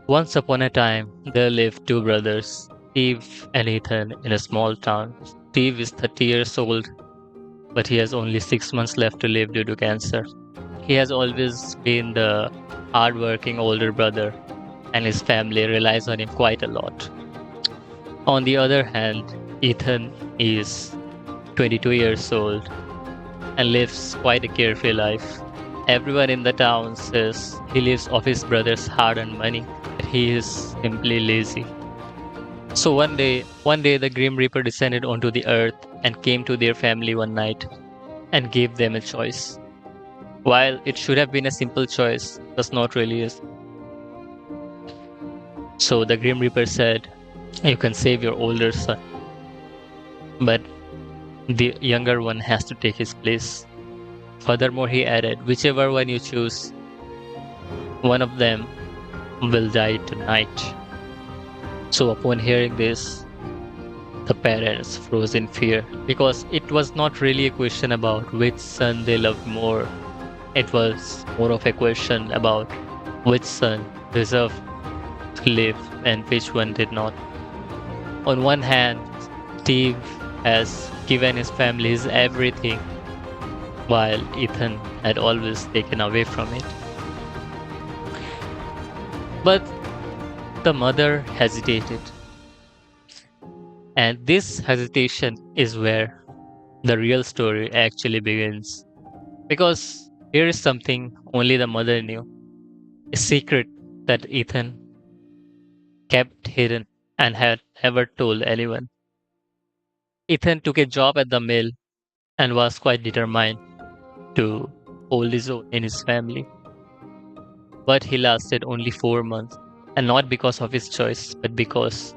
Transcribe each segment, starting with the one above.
Once upon a time, there lived two brothers, Steve and Ethan, in a small town. Steve is 30 years old, but he has only 6 months left to live due to cancer. He has always been the hardworking older brother, and his family relies on him quite a lot. On the other hand, Ethan is 22 years old and lives quite a carefree life. Everyone in the town says he lives off his brother's hard earned money. He is simply lazy. So one day the Grim Reaper descended onto the earth and came to their family one night and gave them a choice. While it should have been a simple choice, that's not really is. So the Grim Reaper said, "You can save your older son, but the younger one has to take his place." Furthermore, he added, "Whichever one you choose, one of them will die tonight." So upon hearing this, the parents froze in fear because it was not really a question about which son they loved more. It was more of a question about which son deserved to live and which one did not. On one hand, Steve has given his family his everything, while Ethan had always taken away from it. But the mother hesitated, and this hesitation is where the real story actually begins. Because here is something only the mother knew, a secret that Ethan kept hidden and had never told anyone. Ethan took a job at the mill and was quite determined to hold his own in his family. But he lasted only 4 months, and not because of his choice, but because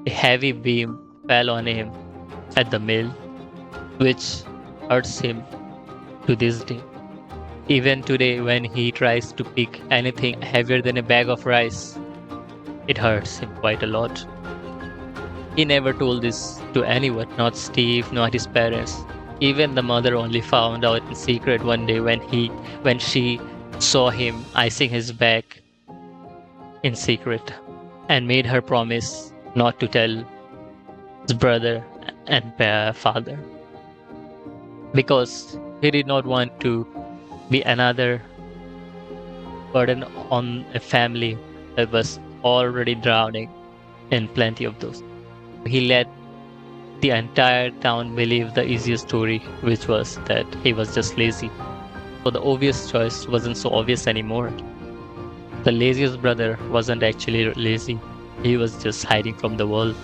a heavy beam fell on him at the mill, which hurts him to this day. Even today, when he tries to pick anything heavier than a bag of rice, it hurts him quite a lot. He never told this to anyone, not Steve, not his parents. Even the mother only found out in secret one day when she saw him icing his back in secret and made her promise not to tell his brother and father because he did not want to be another burden on a family that was already drowning in plenty of those. He let the entire town believe the easiest story, which was that he was just lazy. So the obvious choice wasn't so obvious anymore. The laziest brother wasn't actually lazy, he was just hiding from the world.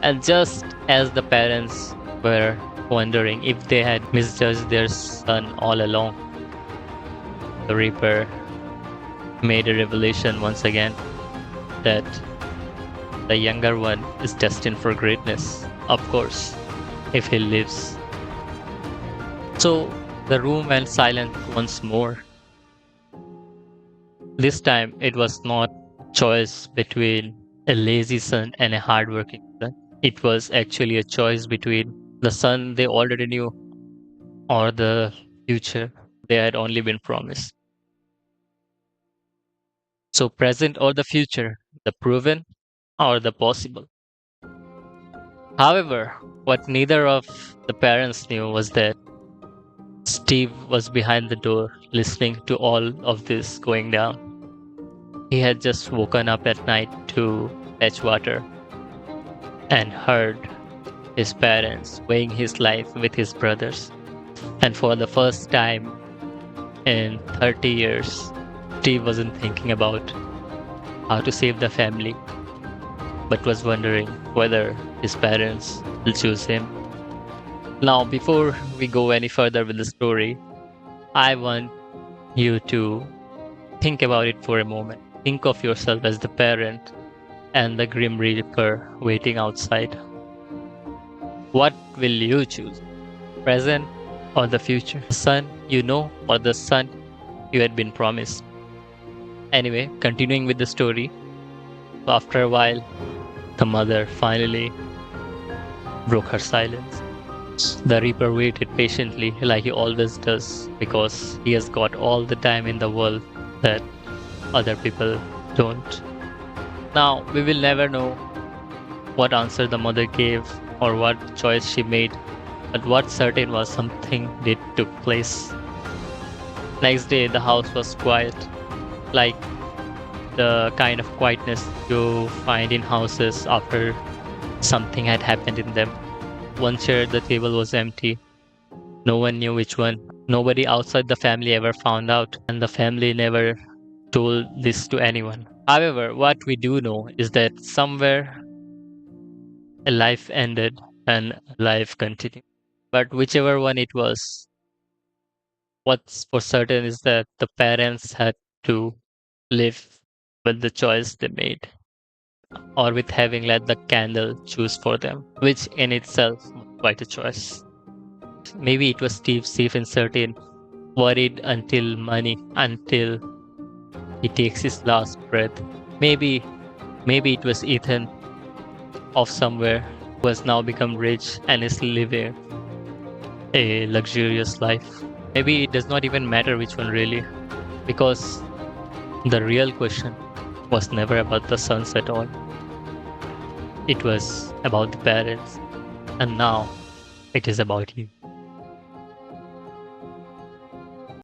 And just as the parents were wondering if they had misjudged their son all along, the Reaper made a revelation once again that the younger one is destined for greatness, of course, if he lives. So the room went silent once more. This time it was not choice between a lazy son and a hardworking son. It was actually a choice between the son they already knew or the future they had only been promised. So present or the future, the proven or the possible. However, what neither of the parents knew was that Steve was behind the door listening to all of this going down. He had just woken up at night to fetch water and heard his parents weighing his life with his brothers. And for the first time in 30 years, Steve wasn't thinking about how to save the family, but was wondering whether his parents will choose him. Now, before we go any further with the story, I want you to think about it for a moment. Think of yourself as the parent and the Grim Reaper waiting outside. What will you choose? Present or the future? The son you know or the son you had been promised? Anyway, continuing with the story, after a while, the mother finally broke her silence. The Reaper waited patiently, like he always does, because he has got all the time in the world that other people don't. Now, we will never know what answer the mother gave or what choice she made, but what certain was something did took place. Next day, the house was quiet, like the kind of quietness you find in houses after something had happened in them. One chair at the table was empty. No one knew which one. Nobody outside the family ever found out, and the family never told this to anyone. However, what we do know is that somewhere a life ended and life continued. But whichever one it was, what's for certain is that the parents had to live with the choice they made, or with having let the candle choose for them, which in itself was quite a choice. Maybe it was Steve safe and certain, worried until until he takes his last breath. Maybe, maybe it was Ethan of somewhere who has now become rich and is living a luxurious life. Maybe it does not even matter which one really, because the real question was never about the sons at all. It was about the parents, and now it is about you.